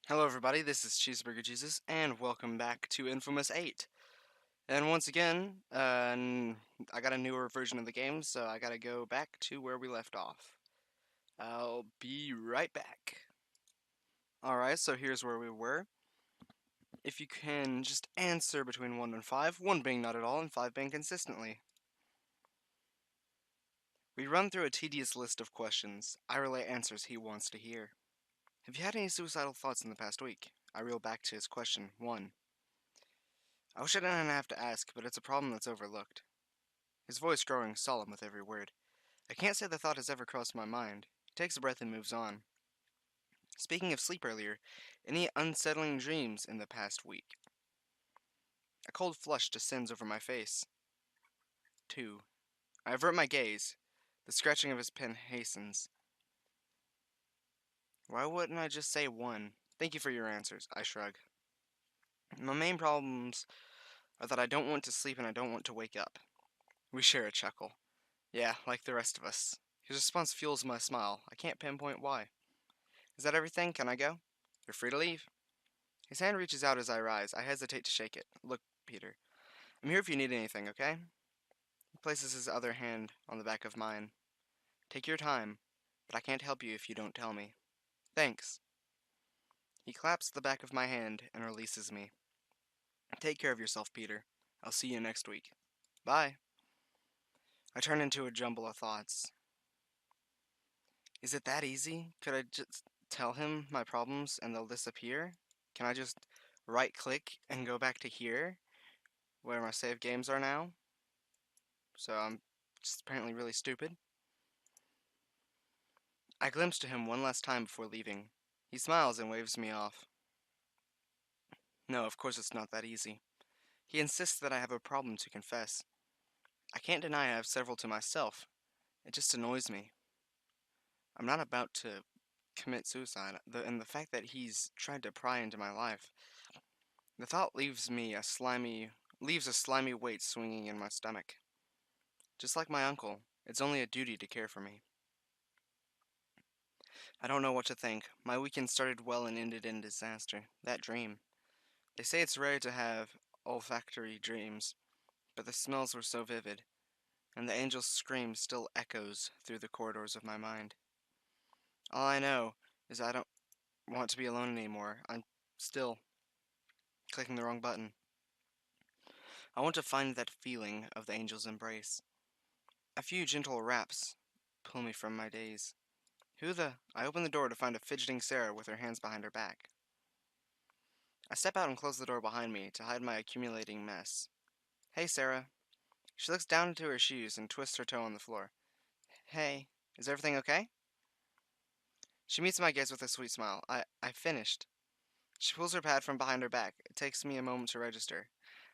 Hello everybody, this is Cheeseburger Jesus, and welcome back to Infamous 8. And once again, I got a newer version of the game, so I gotta go back to where we left off. I'll be right back. Alright, so here's where we were. If you can just answer between 1 and 5, 1 being not at all and 5 being consistently. We run through a tedious list of questions. I relay answers he wants to hear. Have you had any suicidal thoughts in the past week? I reel back to his question 1. I wish I didn't have to ask, but it's a problem that's overlooked. His voice growing solemn with every word. I can't say the thought has ever crossed my mind. He takes a breath and moves on. Speaking of sleep earlier, any unsettling dreams in the past week? A cold flush descends over my face. 2. I avert my gaze. The scratching of his pen hastens. Why wouldn't I just say 1? Thank you for your answers, I shrug. My main problems are that I don't want to sleep and I don't want to wake up. We share a chuckle. Yeah, like the rest of us. His response fuels my smile. I can't pinpoint why. Is that everything? Can I go? You're free to leave. His hand reaches out as I rise. I hesitate to shake it. Look, Peter. I'm here if you need anything, okay? He places his other hand on the back of mine. Take your time, but I can't help you if you don't tell me. Thanks. He claps the back of my hand and releases me. Take care of yourself, Peter. I'll see you next week. Bye. I turn into a jumble of thoughts. Is it that easy? Could I just tell him my problems and they'll disappear? Can I just right-click and go back to here, where my save games are now? So I'm just apparently really stupid. I glimpse to him one last time before leaving. He smiles and waves me off. No, of course it's not that easy. He insists that I have a problem to confess. I can't deny I have several to myself. It just annoys me. I'm not about to commit suicide, and the fact that he's tried to pry into my life, the thought leaves a slimy weight swinging in my stomach. Just like my uncle, it's only a duty to care for me. I don't know what to think. My weekend started well and ended in disaster. That dream. They say it's rare to have olfactory dreams, but the smells were so vivid, and the angel's scream still echoes through the corridors of my mind. All I know is I don't want to be alone anymore. I'm still clicking the wrong button. I want to find that feeling of the angel's embrace. A few gentle raps pull me from my daze. I open the door to find a fidgeting Sarah with her hands behind her back. I step out and close the door behind me to hide my accumulating mess. Hey, Sarah. She looks down into her shoes and twists her toe on the floor. Hey, is everything okay? She meets my gaze with a sweet smile. I finished. She pulls her pad from behind her back. It takes me a moment to register.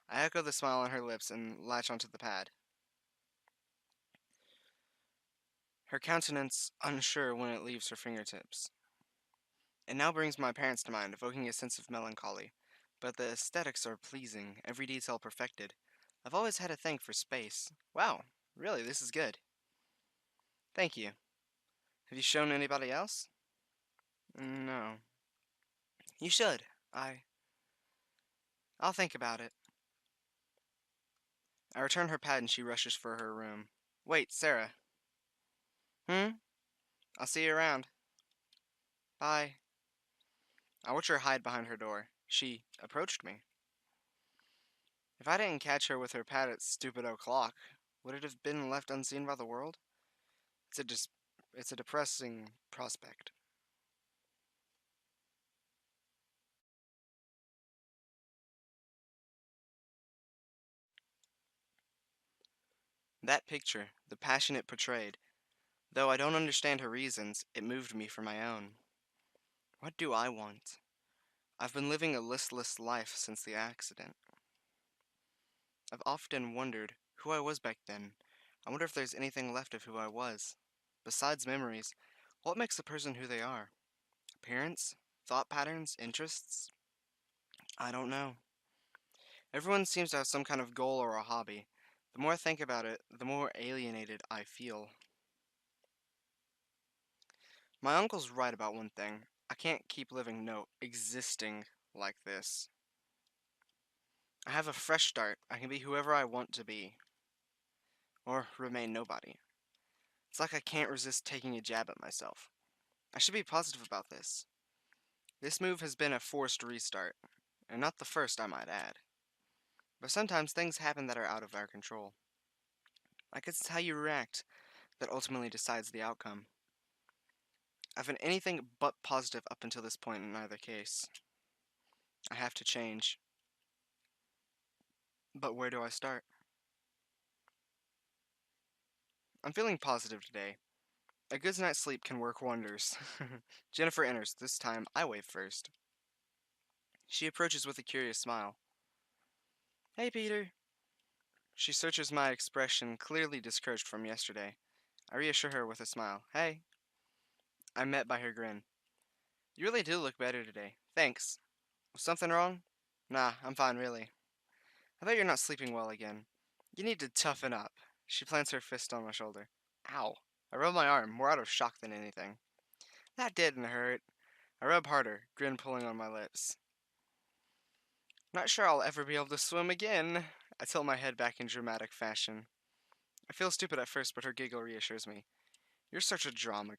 I echo the smile on her lips and latch onto the pad. Her countenance unsure when it leaves her fingertips. It now brings my parents to mind, evoking a sense of melancholy. But the aesthetics are pleasing, every detail perfected. I've always had a thing for space. Wow, really, this is good. Thank you. Have you shown anybody else? No. You should. I'll think about it. I return her pad and she rushes for her room. Wait, Sarah. Hmm? I'll see you around. Bye. I watch her hide behind her door. She approached me. If I didn't catch her with her pad at stupid o'clock, would it have been left unseen by the world? It's a dis- it's a depressing prospect. That picture, the passion it portrayed, though I don't understand her reasons, it moved me for my own. What do I want? I've been living a listless life since the accident. I've often wondered who I was back then. I wonder if there's anything left of who I was. Besides memories, what makes a person who they are? Appearance? Thought patterns? Interests? I don't know. Everyone seems to have some kind of goal or a hobby. The more I think about it, the more alienated I feel. My uncle's right about one thing. I can't keep living, no, existing like this. I have a fresh start. I can be whoever I want to be, or remain nobody. It's like I can't resist taking a jab at myself. I should be positive about this. This move has been a forced restart, and not the first, I might add. But sometimes things happen that are out of our control. I guess it's how you react that ultimately decides the outcome. I've been anything but positive up until this point in either case. I have to change. But where do I start? I'm feeling positive today. A good night's sleep can work wonders. Jennifer enters. This time, I wave first. She approaches with a curious smile. Hey, Peter. She searches my expression, clearly discouraged from yesterday. I reassure her with a smile. Hey. I'm met by her grin. You really do look better today. Thanks. Was something wrong? Nah, I'm fine, really. I bet you're not sleeping well again. You need to toughen up. She plants her fist on my shoulder. Ow. I rub my arm, more out of shock than anything. That didn't hurt. I rub harder, grin pulling on my lips. Not sure I'll ever be able to swim again. I tilt my head back in dramatic fashion. I feel stupid at first, but her giggle reassures me. You're such a drama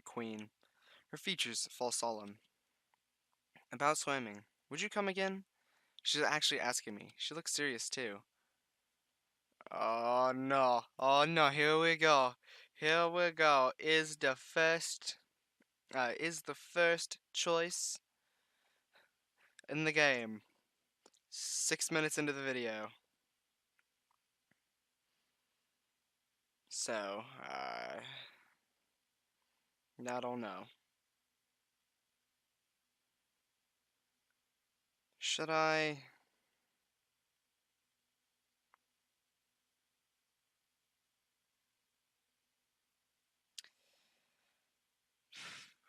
queen. Her features fall solemn. About swimming. Would you come again? She's actually asking me. She looks serious too. Oh no. Oh no, here we go. Here we go. Is the first choice in the game. 6 minutes into the video. So, I don't know. Should I?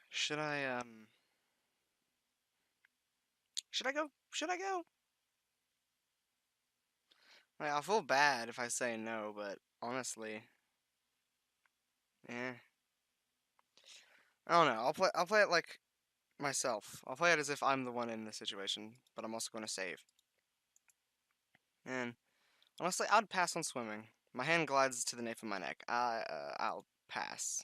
Should I, should I go? Should I go? Like, I'll feel bad if I say no, but honestly, eh. I don't know. I'll play it like myself. I'll play it as if I'm the one in the situation, but I'm also going to save. And honestly, I'd pass on swimming. My hand glides to the nape of my neck. I'll pass.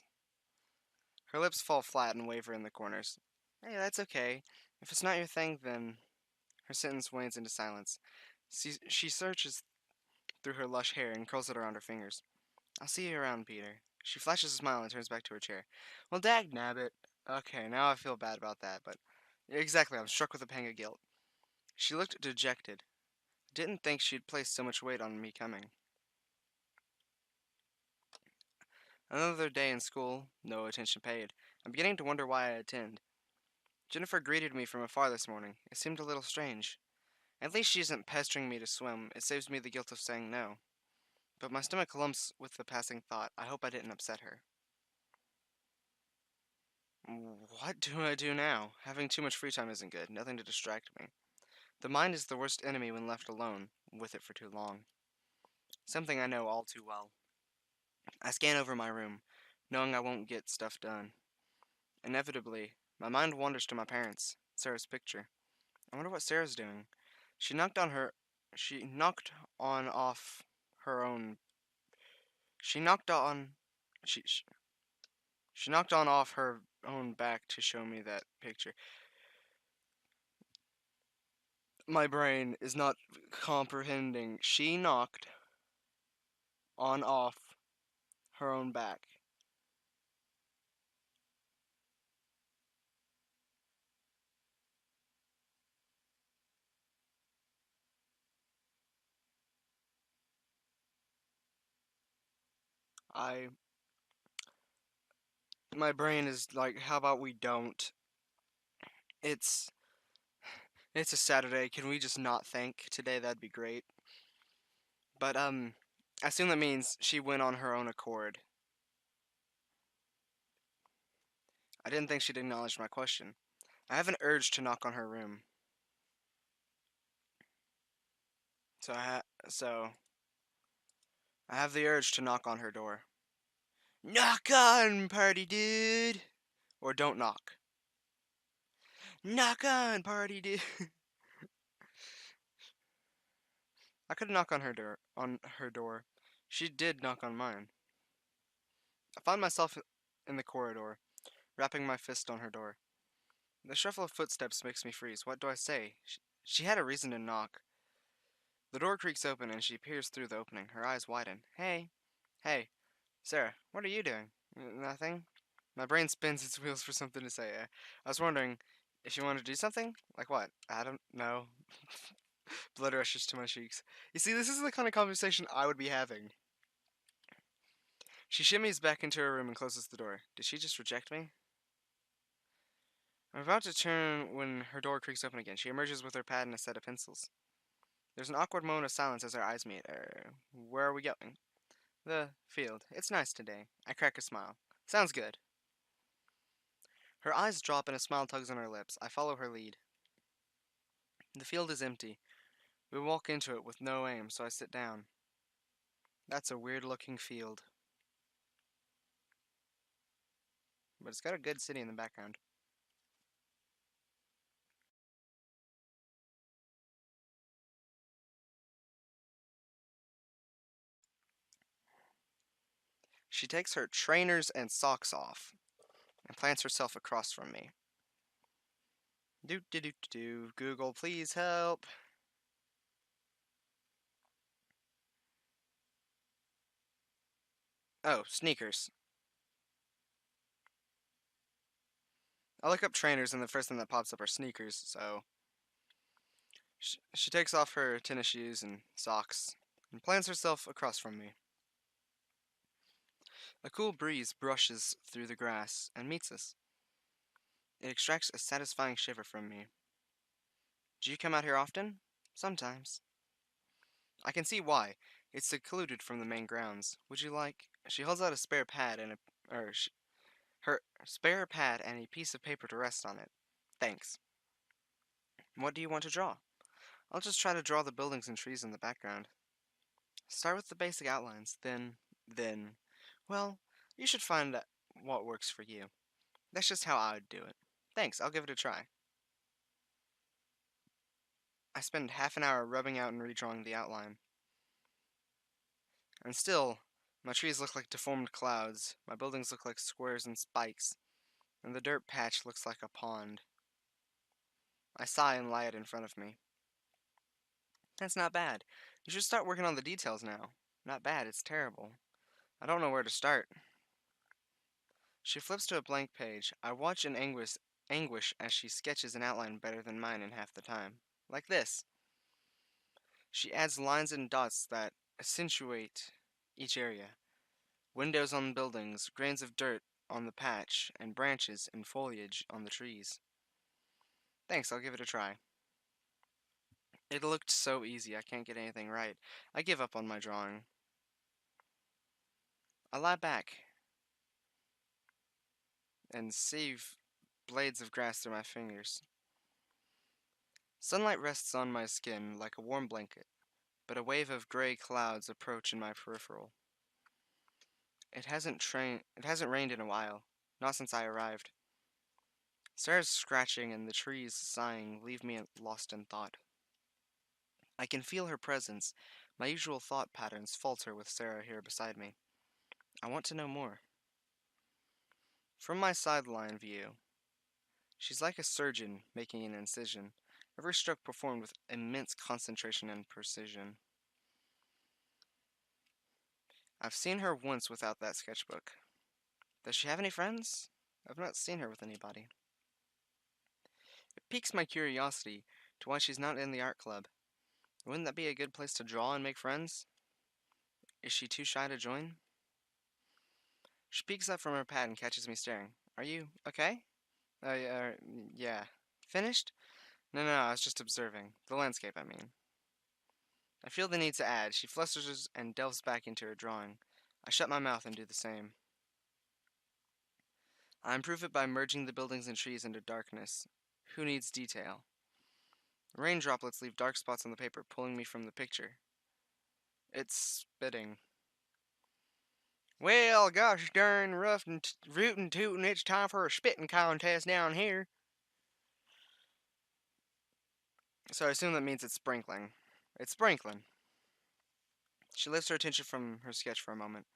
Her lips fall flat and waver in the corners. Hey, that's okay. If it's not your thing, then her sentence wanes into silence. She searches through her lush hair and curls it around her fingers. I'll see you around, Peter. She flashes a smile and turns back to her chair. Well, dag nabbit. Okay, now I feel bad about that, but exactly, I'm struck with a pang of guilt. She looked dejected. Didn't think she'd placed so much weight on me coming. Another day in school, no attention paid. I'm beginning to wonder why I attend. Jennifer greeted me from afar this morning. It seemed a little strange. At least she isn't pestering me to swim. It saves me the guilt of saying no. But my stomach lumps with the passing thought. I hope I didn't upset her. What do I do now? Having too much free time isn't good. Nothing to distract me. The mind is the worst enemy when left alone with it for too long. Something I know all too well. I scan over my room, knowing I won't get stuff done. Inevitably, my mind wanders to my parents, Sarah's picture. I wonder what Sarah's doing. She knocked on her. She knocked on off her own. She knocked on. She, she knocked on off her own back to show me that picture. My brain is not comprehending. She knocked on off her own back. I. My brain is like, how about we don't? It's. It's a Saturday. Can we just not think today? That'd be great. But, I assume that means she went on her own accord. I didn't think she'd acknowledge my question. I have an urge to knock on her room. So I have the urge to knock on her door. Knock on, party dude! Or don't knock. Knock on, party dude. I could knock on her door. She did knock on mine. I found myself in the corridor, rapping my fist on her door. The shuffle of footsteps makes me freeze. What do I say? She had a reason to knock. The door creaks open and she peers through the opening. Her eyes widen. Hey. Hey. Sarah, what are you doing? Nothing? My brain spins its wheels for something to say. I was wondering if you want to do something? Like what? I don't know. Blood rushes to my cheeks. You see, this is the kind of conversation I would be having. She shimmies back into her room and closes the door. Did she just reject me? I'm about to turn when her door creaks open again. She emerges with her pad and a set of pencils. There's an awkward moment of silence as our eyes meet. Where are we going? The field. It's nice today. I crack a smile. Sounds good. Her eyes drop and a smile tugs on her lips. I follow her lead. The field is empty. We walk into it with no aim, so I sit down. That's a weird looking field. But it's got a good city in the background. She takes her trainers and socks off and plants herself across from me. Do do do do. Google, please help. Oh, sneakers. I look up trainers and the first thing that pops up are sneakers, so. She takes off her tennis shoes and socks and plants herself across from me. A cool breeze brushes through the grass and meets us. It extracts a satisfying shiver from me. Do you come out here often? Sometimes. I can see why. It's secluded from the main grounds. Would you like? She holds out a spare pad and her spare pad and a piece of paper to rest on it. Thanks. What do you want to draw? I'll just try to draw the buildings and trees in the background. Start with the basic outlines, then, well, you should find what works for you. That's just how I would do it. Thanks, I'll give it a try. I spend half an hour rubbing out and redrawing the outline. And still, my trees look like deformed clouds, my buildings look like squares and spikes, and the dirt patch looks like a pond. I sigh and lie it in front of me. That's not bad. You should start working on the details now. Not bad, it's terrible. I don't know where to start. She flips to a blank page. I watch in anguish as she sketches an outline better than mine in half the time. Like this. She adds lines and dots that accentuate each area. Windows on buildings, grains of dirt on the patch, and branches and foliage on the trees. Thanks, I'll give it a try. It looked so easy, I can't get anything right. I give up on my drawing. I lie back and sieve blades of grass through my fingers. Sunlight rests on my skin like a warm blanket, but a wave of gray clouds approach in my peripheral. It hasn't rained in a while, not since I arrived. Sarah's scratching and the trees sighing leave me lost in thought. I can feel her presence. My usual thought patterns falter with Sarah here beside me. I want to know more. From my sideline view, she's like a surgeon making an incision, every stroke performed with immense concentration and precision. I've seen her once without that sketchbook. Does she have any friends? I've not seen her with anybody. It piques my curiosity to why she's not in the art club. Wouldn't that be a good place to draw and make friends? Is she too shy to join? She peeks up from her pad and catches me staring. Are you okay? Yeah. Finished? No, I was just observing. The landscape, I mean. I feel the need to add. She flusters and delves back into her drawing. I shut my mouth and do the same. I improve it by merging the buildings and trees into darkness. Who needs detail? Rain droplets leave dark spots on the paper, pulling me from the picture. It's spitting. Well, gosh darn rough and rootin' tootin', it's time for a spitting contest down here. So I assume that means it's sprinkling. It's sprinkling. She lifts her attention from her sketch for a moment.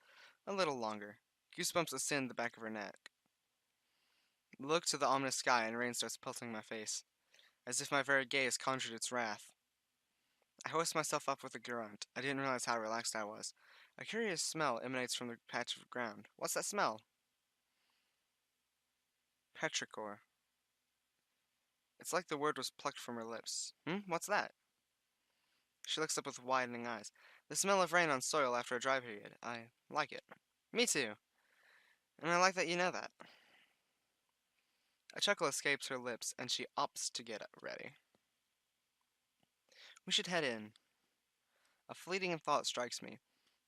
A little longer. Goosebumps ascend the back of her neck. Look to the ominous sky and rain starts pelting my face, as if my very gaze conjured its wrath. I hoist myself up with a grunt. I didn't realize how relaxed I was. A curious smell emanates from the patch of ground. What's that smell? Petrichor. It's like the word was plucked from her lips. What's that? She looks up with widening eyes. The smell of rain on soil after a dry period. I like it. Me too. And I like that you know that. A chuckle escapes her lips, and she opts to get ready. We should head in. A fleeting thought strikes me.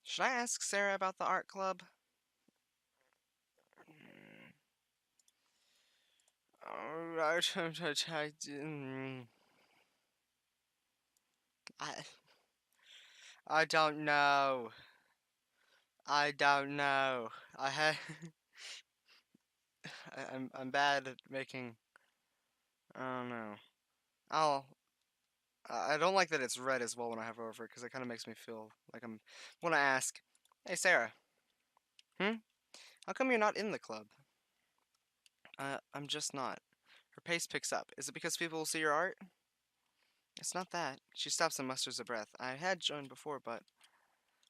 Should I ask Sarah about the art club? I, I don't know. I don't know. I had. I'm bad at making. I don't know. I'll. I don't like that it's red as well when I hover over it because it kind of makes me feel like I'm. Want to ask, hey Sarah, hmm? How come you're not in the club? I'm just not. Her pace picks up. Is it because people will see your art? It's not that. She stops and musters a breath. I had joined before, but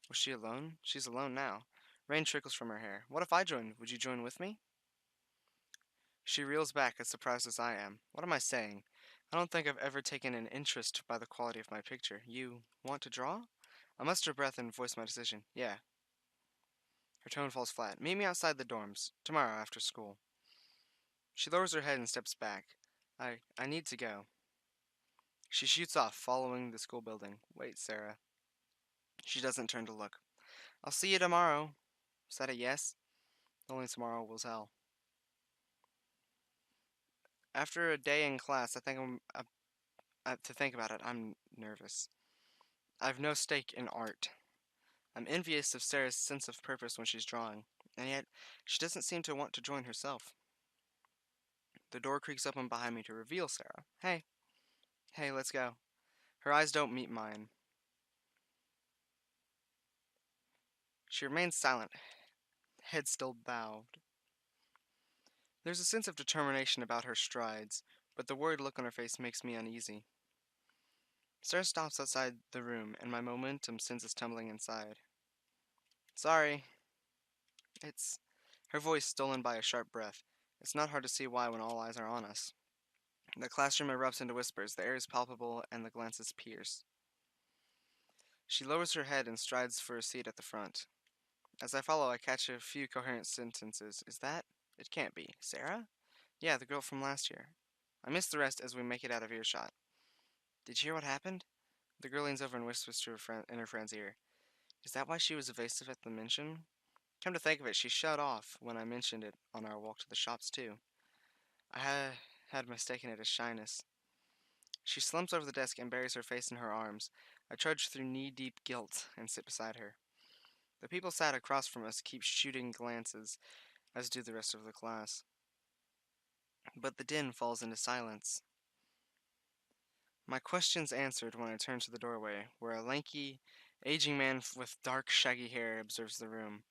was she alone? She's alone now. Rain trickles from her hair. What if I joined? Would you join with me? She reels back as surprised as I am. What am I saying? I don't think I've ever taken an interest by the quality of my picture. You want to draw? I muster breath and voice my decision. Yeah. Her tone falls flat. Meet me outside the dorms. Tomorrow after school. She lowers her head and steps back. I need to go. She shoots off, following the school building. Wait, Sarah. She doesn't turn to look. I'll see you tomorrow. Is that a yes? Only tomorrow will tell. After a day in class, I think to think about it, I'm nervous. I've no stake in art. I'm envious of Sarah's sense of purpose when she's drawing, and yet she doesn't seem to want to join herself. The door creaks open behind me to reveal Sarah. Hey, hey, let's go. Her eyes don't meet mine. She remains silent, head still bowed. There's a sense of determination about her strides, but the worried look on her face makes me uneasy. Sarah stops outside the room, and my momentum sends us tumbling inside. Sorry. It's her voice stolen by a sharp breath. It's not hard to see why when all eyes are on us. The classroom erupts into whispers, the air is palpable, and the glances pierce. She lowers her head and strides for a seat at the front. As I follow, I catch a few coherent sentences. Is that? It can't be. Sarah? Yeah, the girl from last year. I miss the rest as we make it out of earshot. Did you hear what happened? The girl leans over and whispers to her friend in her friend's ear. Is that why she was evasive at the mention? Come to think of it, she shut off when I mentioned it on our walk to the shops too. I had mistaken it as shyness. She slumps over the desk and buries her face in her arms. I trudge through knee-deep guilt and sit beside her. The people sat across from us keep shooting glances, as do the rest of the class. But the din falls into silence. My question's answered when I turn to the doorway, where a lanky, aging man with dark, shaggy hair observes the room.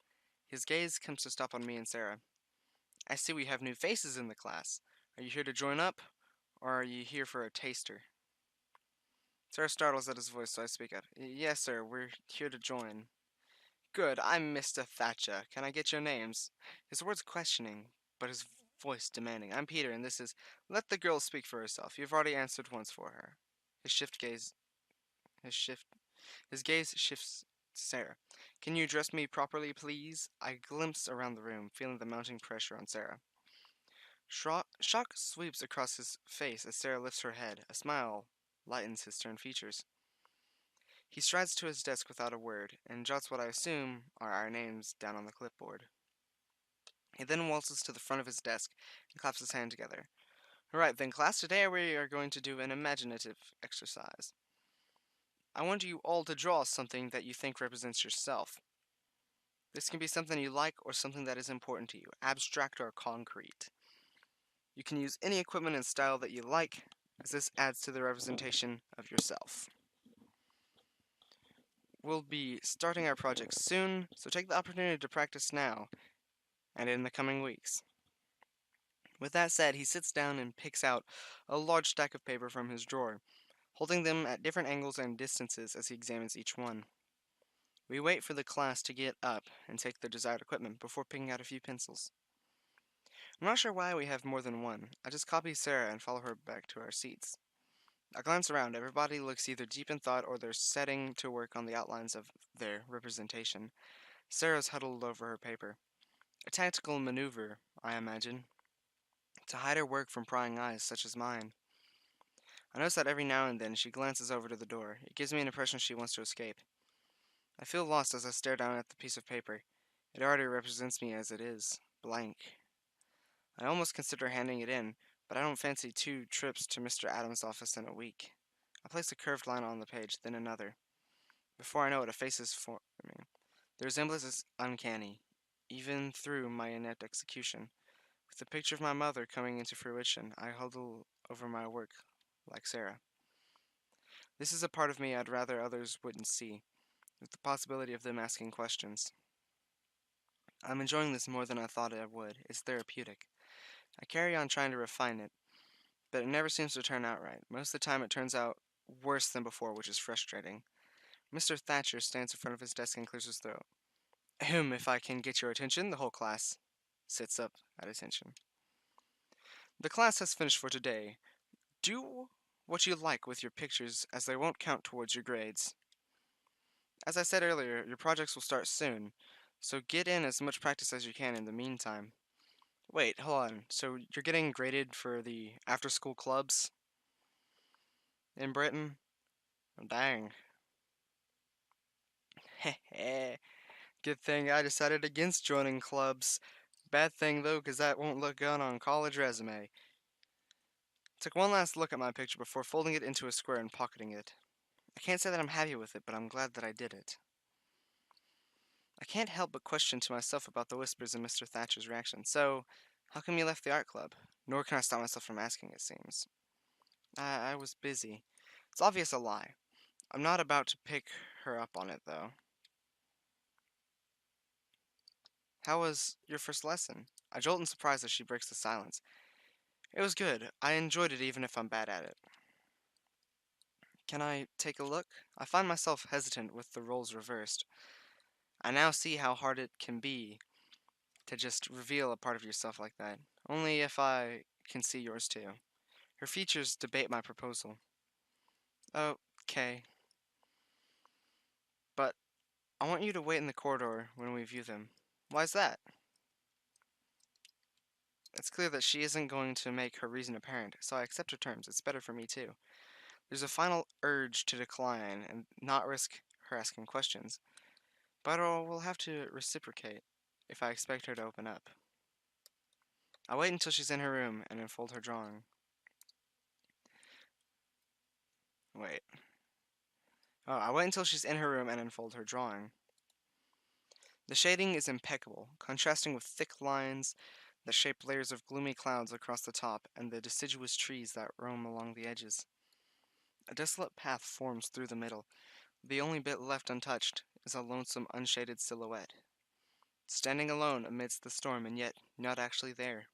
His gaze comes to stop on me and Sarah. I see we have new faces in the class. Are you here to join up, or are you here for a taster? Sarah startles at his voice, so I speak up. Yes, sir, we're here to join. Good, I'm Mr. Thatcher. Can I get your names? His words questioning, but his voice demanding. I'm Peter, and this is. Let the girl speak for herself. You've already answered once for her. His shift gaze. His shift. His gaze shifts to Sarah. Can you address me properly, please? I glimpse around the room, feeling the mounting pressure on Sarah. Shock sweeps across his face as Sarah lifts her head. A smile lightens his stern features. He strides to his desk without a word, and jots what I assume are our names down on the clipboard. He then waltzes to the front of his desk and claps his hands together. Alright then, class, today we are going to do an imaginative exercise. I want you all to draw something that you think represents yourself. This can be something you like or something that is important to you, abstract or concrete. You can use any equipment and style that you like. as this adds to the representation of yourself. We'll be starting our project soon, so take the opportunity to practice now and in the coming weeks. With that said, he sits down and picks out a large stack of paper from his drawer, holding them at different angles and distances as he examines each one. We wait for the class to get up and take their desired equipment before picking out a few pencils. I'm not sure why we have more than one. I just copy Sarah and follow her back to our seats. I glance around. Everybody looks either deep in thought or they're setting to work on the outlines of their representation. Sarah's huddled over her paper. A tactical maneuver, I imagine, to hide her work from prying eyes such as mine. I notice that every now and then she glances over to the door. It gives me an impression she wants to escape. I feel lost as I stare down at the piece of paper. It already represents me as it is, blank. I almost consider handing it in, but I don't fancy 2 trips to Mr. Adams' office in a week. I place a curved line on the page, then another. Before I know it, a face is forming. The resemblance is uncanny, even through my inept execution. With the picture of my mother coming into fruition, I huddle over my work, like Sarah. This is a part of me I'd rather others wouldn't see, with the possibility of them asking questions. I'm enjoying this more than I thought I would. It's therapeutic. I carry on trying to refine it, but it never seems to turn out right. Most of the time it turns out worse than before, which is frustrating. Mr. Thatcher stands in front of his desk and clears his throat. Ahem, if I can get your attention, the whole class sits up at attention. The class has finished for today. Do what you like with your pictures, as they won't count towards your grades. As I said earlier, your projects will start soon, so get in as much practice as you can in the meantime. Wait, hold on. So you're getting graded for the after school clubs in Britain? Oh, dang. Heh. Good thing I decided against joining clubs. Bad thing though, 'cause that won't look good on college resume. Took one last look at my picture before folding it into a square and pocketing it. I can't say that I'm happy with it, but I'm glad that I did it. I can't help but question to myself about the whispers in Mr. Thatcher's reaction. So, how come you left the art club? Nor can I stop myself from asking, it seems. I was busy. It's obvious a lie. I'm not about to pick her up on it, though. How was your first lesson? I jolt in surprise as she breaks the silence. It was good. I enjoyed it even if I'm bad at it. Can I take a look? I find myself hesitant with the roles reversed. I now see how hard it can be to just reveal a part of yourself like that. Only if I can see yours too. Her features debate my proposal. Okay, but I want you to wait in the corridor when we view them. Why's that? It's clear that she isn't going to make her reason apparent, so I accept her terms. It's better for me too. There's a final urge to decline and not risk her asking questions, but I will have to reciprocate if I expect her to open up. I wait until she's in her room and unfold her drawing. Wait. Oh, I wait until she's in her room and unfold her drawing. The shading is impeccable, contrasting with thick lines that shape layers of gloomy clouds across the top and the deciduous trees that roam along the edges. A desolate path forms through the middle. The only bit left untouched is a lonesome, unshaded silhouette, standing alone amidst the storm and yet not actually there.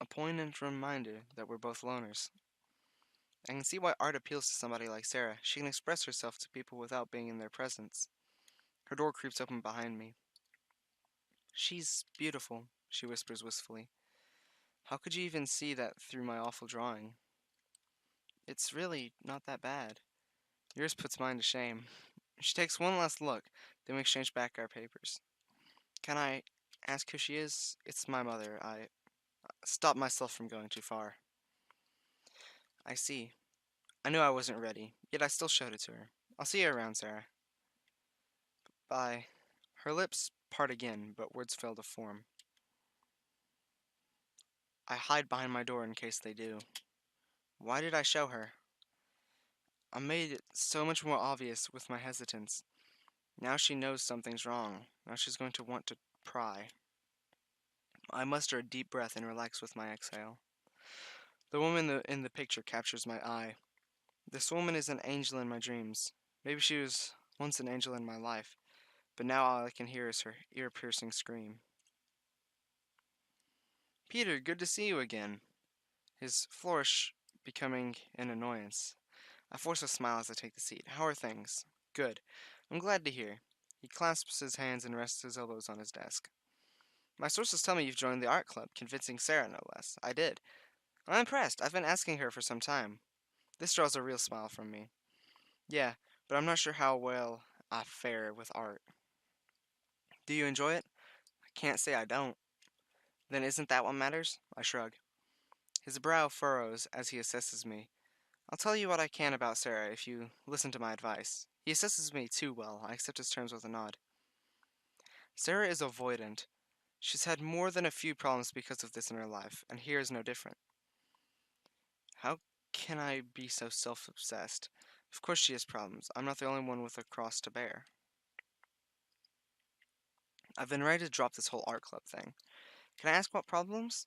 A poignant reminder that we're both loners. I can see why art appeals to somebody like Sarah. She can express herself to people without being in their presence. Her door creeps open behind me. She's beautiful, she whispers wistfully. How could you even see that through my awful drawing? It's really not that bad. Yours puts mine to shame. She takes one last look, then we exchange back our papers. Can I ask who she is? It's my mother. I stopped myself from going too far. I see. I knew I wasn't ready, yet I still showed it to her. I'll see you around, Sarah. Bye. Her lips part again, but words fail to form. I hide behind my door in case they do. Why did I show her? I made it so much more obvious with my hesitance. Now she knows something's wrong. Now she's going to want to pry. I muster a deep breath and relax with my exhale. The woman in the picture captures my eye. This woman is an angel in my dreams. Maybe she was once an angel in my life, but now all I can hear is her ear piercing scream. Peter, good to see you again. His flourish becoming an annoyance. I force a smile as I take the seat. How are things? Good. I'm glad to hear. He clasps his hands and rests his elbows on his desk. My sources tell me you've joined the art club, convincing Sarah no less. I did. I'm impressed. I've been asking her for some time. This draws a real smile from me. Yeah, but I'm not sure how well I fare with art. Do you enjoy it? I can't say I don't. Then isn't that what matters? I shrug. His brow furrows as he assesses me. I'll tell you what I can about Sarah if you listen to my advice. He assesses me too well. I accept his terms with a nod. Sarah is avoidant. She's had more than a few problems because of this in her life, and here is no different. How can I be so self obsessed? Of course she has problems. I'm not the only one with a cross to bear. I've been ready to drop this whole art club thing. Can I ask what problems?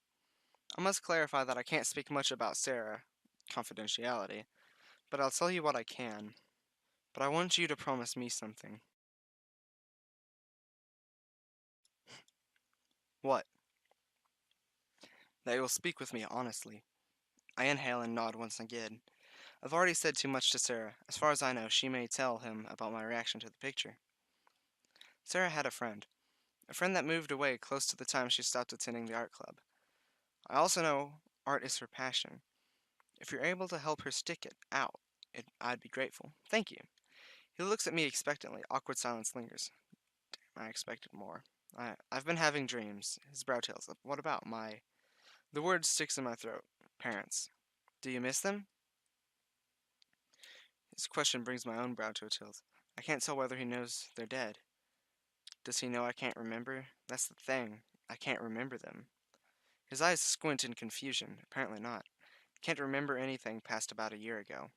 I must clarify that I can't speak much about Sarah, confidentiality, but I'll tell you what I can. But I want you to promise me something. What? That you'll speak with me honestly. I inhale and nod once again. I've already said too much to Sarah. As far as I know, she may tell him about my reaction to the picture. Sarah had a friend that moved away close to the time she stopped attending the art club. I also know art is her passion. If you're able to help her stick it out, I'd be grateful. Thank you. He looks at me expectantly. Awkward silence lingers. I expected more. I've been having dreams. His brow tails up. What about my... The word sticks in my throat. Parents. Do you miss them? His question brings my own brow to a tilt. I can't tell whether he knows they're dead. Does he know I can't remember? That's the thing. I can't remember them. His eyes squint in confusion. Apparently not. Can't remember anything past about a year ago.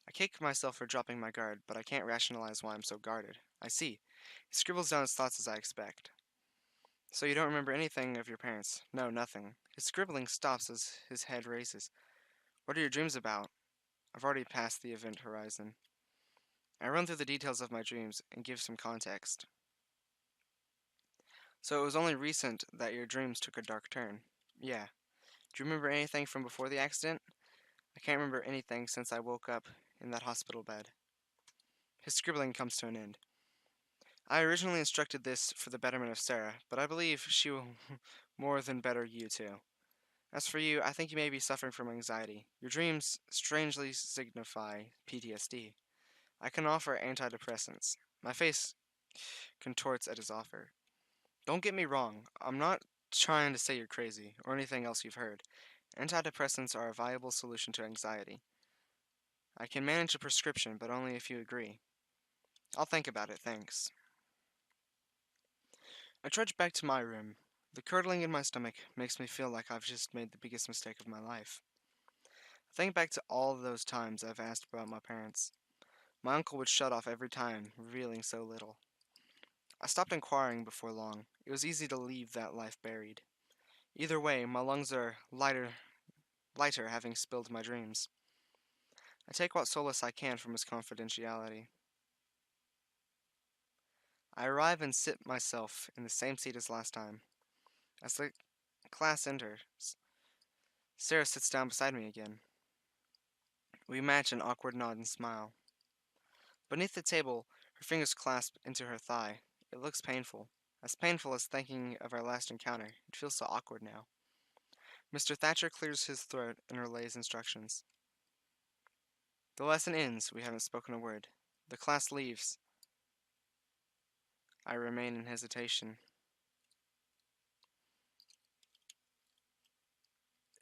I kick myself for dropping my guard, but I can't rationalize why I'm so guarded. I see. He scribbles down his thoughts as I expect. So you don't remember anything of your parents? No, nothing. His scribbling stops as his head raises. What are your dreams about? I've already passed the event horizon. I run through the details of my dreams and give some context. So it was only recent that your dreams took a dark turn. Yeah. Do you remember anything from before the accident? I can't remember anything since I woke up in that hospital bed. His scribbling comes to an end. I originally instructed this for the betterment of Sarah, but I believe she will more than better you too. As for you, I think you may be suffering from anxiety. Your dreams strangely signify PTSD. I can offer antidepressants. My face contorts at his offer. Don't get me wrong, I'm not trying to say you're crazy, or anything else you've heard. Antidepressants are a viable solution to anxiety. I can manage a prescription, but only if you agree. I'll think about it, thanks. I trudge back to my room. The curdling in my stomach makes me feel like I've just made the biggest mistake of my life. I think back to all those times I've asked about my parents. My uncle would shut off every time, revealing so little. I stopped inquiring before long. It was easy to leave that life buried. Either way, my lungs are lighter having spilled my dreams. I take what solace I can from his confidentiality. I arrive and sit myself in the same seat as last time. As the class enters, Sarah sits down beside me again. We match an awkward nod and smile. Beneath the table, her fingers clasp into her thigh. It looks painful. As painful as thinking of our last encounter. It feels so awkward now. Mr. Thatcher clears his throat and relays instructions. The lesson ends. We haven't spoken a word. The class leaves. I remain in hesitation.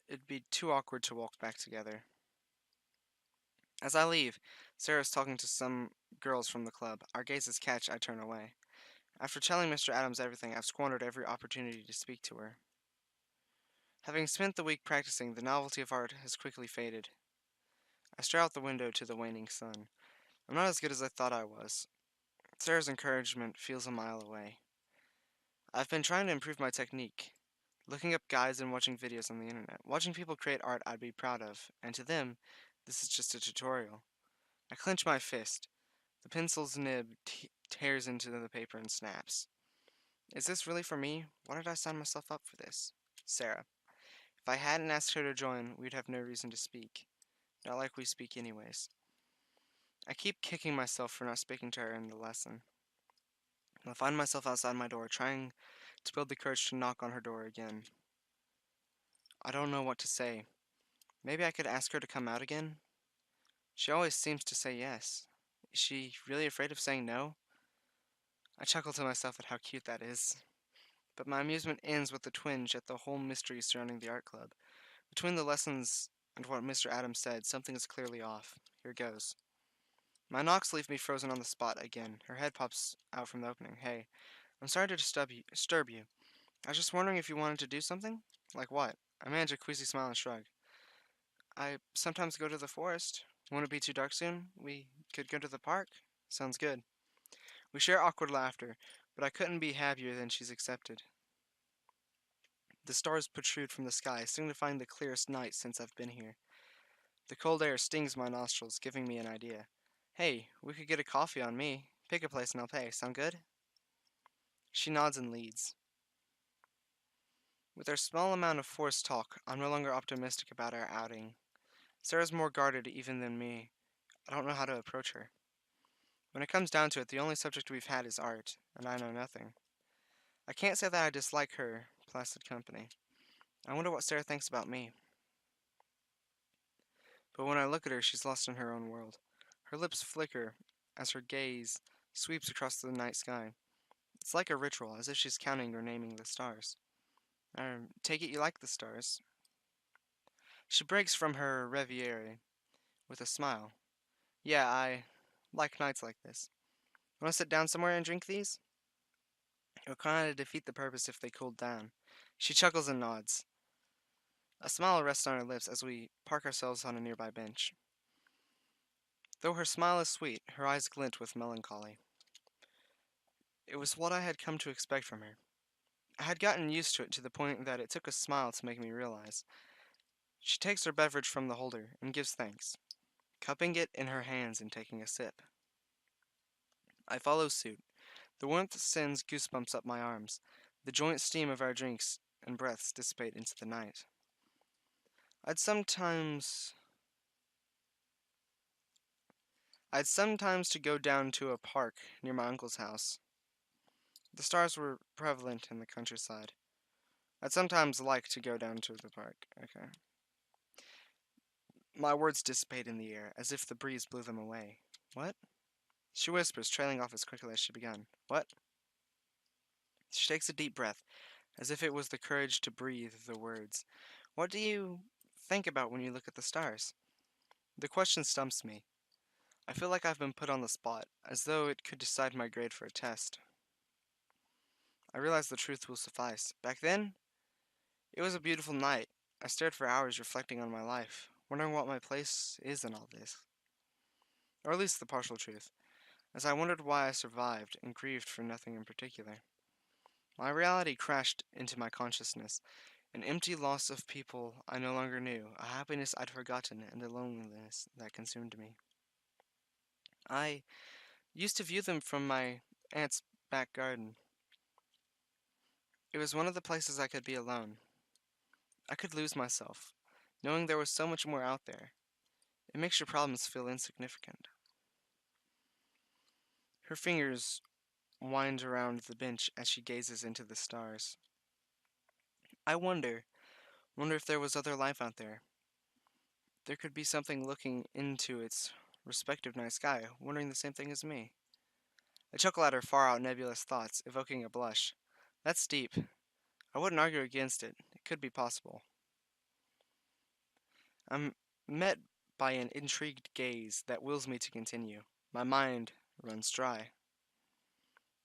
It'd be too awkward to walk back together. As I leave, Sarah's talking to some girls from the club. Our gazes catch, I turn away. After telling Mr. Adams everything, I've squandered every opportunity to speak to her. Having spent the week practicing, the novelty of art has quickly faded. I stare out the window to the waning sun. I'm not as good as I thought I was. Sarah's encouragement feels a mile away. I've been trying to improve my technique. looking up guides and watching videos on the internet. Watching people create art I'd be proud of, and to them, this is just a tutorial. I clench my fist. The pencil's nib tears into the paper and snaps. Is this really for me? Why did I sign myself up for this? Sarah. If I hadn't asked her to join, we'd have no reason to speak. Not like we speak anyways. I keep kicking myself for not speaking to her in the lesson. I find myself outside my door, trying to build the courage to knock on her door again. I don't know what to say. Maybe I could ask her to come out again? She always seems to say yes. Is she really afraid of saying no? I chuckle to myself at how cute that is. But my amusement ends with a twinge at the whole mystery surrounding the art club. Between the lessons and what Mr. Adams said, something is clearly off. Here goes. My knocks leave me frozen on the spot again. Her head pops out from the opening. Hey, I'm sorry to disturb you. I was just wondering if you wanted to do something? Like what? I manage a queasy smile and shrug. I sometimes go to the forest. Won't it be too dark soon? We could go to the park. Sounds good. We share awkward laughter, but I couldn't be happier than she's accepted. The stars protrude from the sky, signifying the clearest night since I've been here. The cold air stings my nostrils, giving me an idea. Hey, we could get a coffee on me. Pick a place and I'll pay. Sound good? She nods and leads. With our small amount of forced talk, I'm no longer optimistic about our outing. Sarah's more guarded even than me. I don't know how to approach her. When it comes down to it, the only subject we've had is art, and I know nothing. I can't say that I dislike her placid company. I wonder what Sarah thinks about me. But when I look at her, she's lost in her own world. Her lips flicker as her gaze sweeps across the night sky. It's like a ritual, as if she's counting or naming the stars. I take it you like the stars. She breaks from her reverie with a smile. Yeah, I like nights like this. Want to sit down somewhere and drink these? It would kind of defeat the purpose if they cooled down. She chuckles and nods. A smile rests on her lips as we park ourselves on a nearby bench. Though her smile is sweet, her eyes glint with melancholy. It was what I had come to expect from her. I had gotten used to it to the point that it took a smile to make me realize. She takes her beverage from the holder and gives thanks, cupping it in her hands and taking a sip. I follow suit. The warmth sends goosebumps up my arms. The joint steam of our drinks and breaths dissipate into the night. I'd sometimes I'd sometimes to go down to a park near my uncle's house. The stars were prevalent in the countryside. I'd sometimes like to go down to the park. Okay. My words dissipate in the air, as if the breeze blew them away. What? She whispers, trailing off as quickly as she began. What? She takes a deep breath, as if it was the courage to breathe the words. What do you think about when you look at the stars? The question stumps me. I feel like I've been put on the spot, as though it could decide my grade for a test. I realize the truth will suffice. Back then, it was a beautiful night. I stared for hours reflecting on my life, wondering what my place is in all this. Or at least the partial truth, as I wondered why I survived and grieved for nothing in particular. My reality crashed into my consciousness, an empty loss of people I no longer knew, a happiness I'd forgotten, and a loneliness that consumed me. I used to view them from my aunt's back garden. It was one of the places I could be alone. I could lose myself, knowing there was so much more out there. It makes your problems feel insignificant. Her fingers wind around the bench as she gazes into the stars. I wonder if there was other life out there. There could be something looking into its respective night sky, wondering the same thing as me. I chuckle at her far out nebulous thoughts, evoking a blush. That's deep. I wouldn't argue against it. It could be possible. I'm met by an intrigued gaze that wills me to continue. My mind runs dry.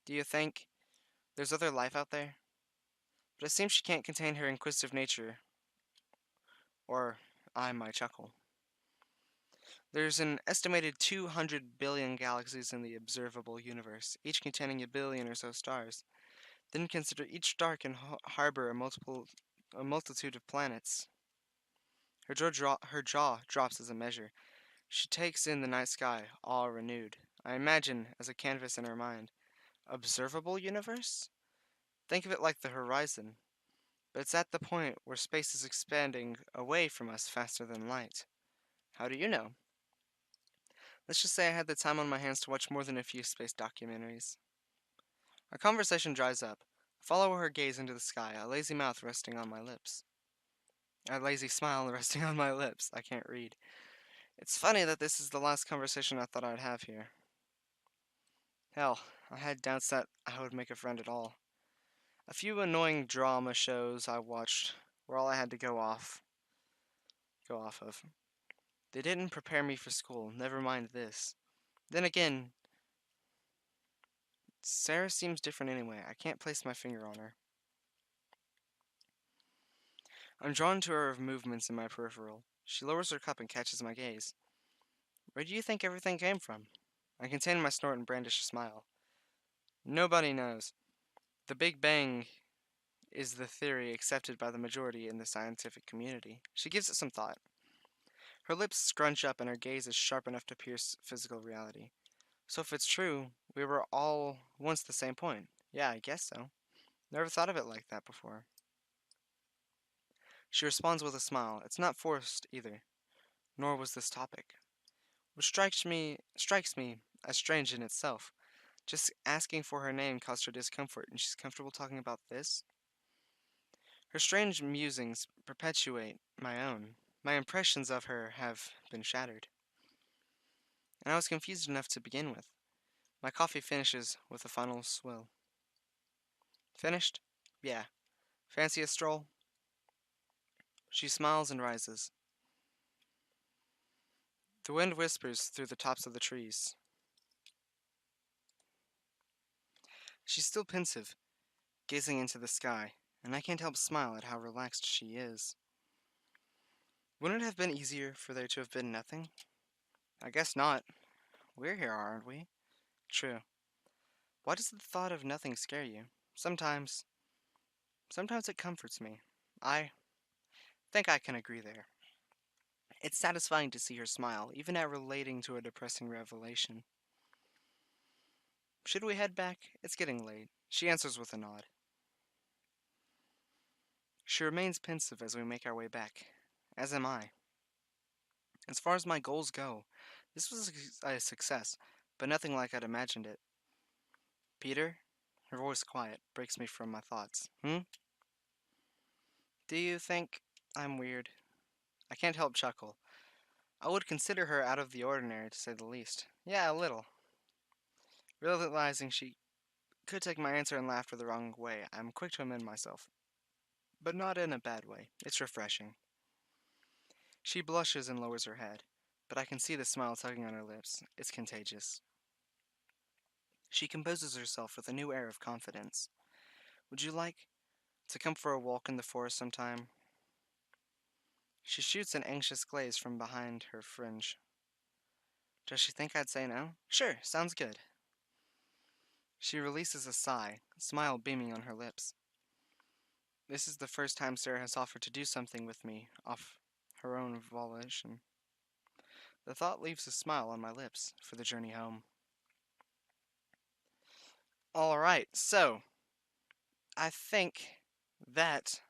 Do you think there's other life out there? But it seems she can't contain her inquisitive nature, or I might chuckle. There's an estimated 200 billion galaxies in the observable universe, each containing a billion or so stars. Then consider each star can harbor a multiple A multitude of planets. Her jaw drops as a measure. She takes in the night sky, all renewed. I imagine, as a canvas in her mind, observable universe? Think of it like the horizon, but it's at the point where space is expanding away from us faster than light. How do you know? Let's just say I had the time on my hands to watch more than a few space documentaries. Our conversation dries up. I follow her gaze into the sky, a lazy mouth resting on my lips. A lazy smile resting on my lips. I can't read. It's funny that this is the last conversation I thought I'd have here. Hell, I had doubts that I would make a friend at all. A few annoying drama shows I watched were all I had to go off of. They didn't prepare me for school, never mind this. Then again, Sarah seems different anyway. I can't place my finger on her. I'm drawn to her movements in my peripheral. She lowers her cup and catches my gaze. Where do you think everything came from? I contain my snort and brandish a smile. Nobody knows. The Big Bang is the theory accepted by the majority in the scientific community. She gives it some thought. Her lips scrunch up and her gaze is sharp enough to pierce physical reality. So if it's true, we were all once the same point. Yeah, I guess so. Never thought of it like that before. She responds with a smile. It's not forced either, nor was this topic. Which strikes me as strange in itself. Just asking for her name caused her discomfort, and she's comfortable talking about this? Her strange musings perpetuate my own. My impressions of her have been shattered, and I was confused enough to begin with. My coffee finishes with a final swill. Finished? Yeah. Fancy a stroll? She smiles and rises. The wind whispers through the tops of the trees. She's still pensive, gazing into the sky, and I can't help smile at how relaxed she is. Wouldn't it have been easier for there to have been nothing? I guess not. We're here, aren't we? True. Why does the thought of nothing scare you? Sometimes. Sometimes it comforts me. I think I can agree there. It's satisfying to see her smile, even at relating to a depressing revelation. Should we head back? It's getting late. She answers with a nod. She remains pensive as we make our way back, as am I. As far as my goals go, this was a success, but nothing like I'd imagined it. Peter? Her voice quiet, breaks me from my thoughts. Hmm? Do you think I'm weird? I can't help chuckle. I would consider her out of the ordinary, to say the least. Yeah, a little. Realizing she could take my answer and laughter the wrong way, I'm quick to amend myself. But not in a bad way. It's refreshing. She blushes and lowers her head, but I can see the smile tugging on her lips. It's contagious. She composes herself with a new air of confidence. Would you like to come for a walk in the forest sometime? She shoots an anxious glaze from behind her fringe. Does she think I'd say no? Sure, sounds good. She releases a sigh, a smile beaming on her lips. This is the first time Sarah has offered to do something with me off her own volition. The thought leaves a smile on my lips for the journey home. Alright, so I think that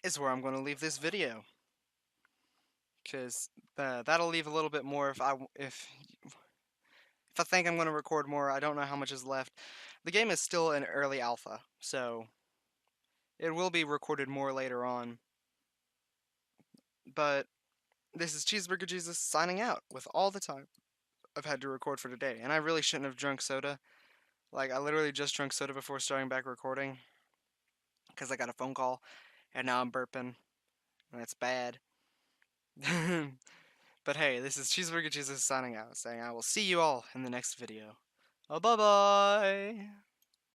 is where I'm going to leave this video. Because that'll leave a little bit more if I think I'm going to record more. I don't know how much is left. The game is still in early alpha, so it will be recorded more later on. But this is Cheeseburger Jesus signing out with all the time I've had to record for today. And I really shouldn't have drunk soda. Like, I literally just drank soda before starting back recording. Because I got a phone call. And now I'm burping. And that's bad. But hey, this is Cheeseburger Jesus signing out. Saying I will see you all in the next video. Bye bye!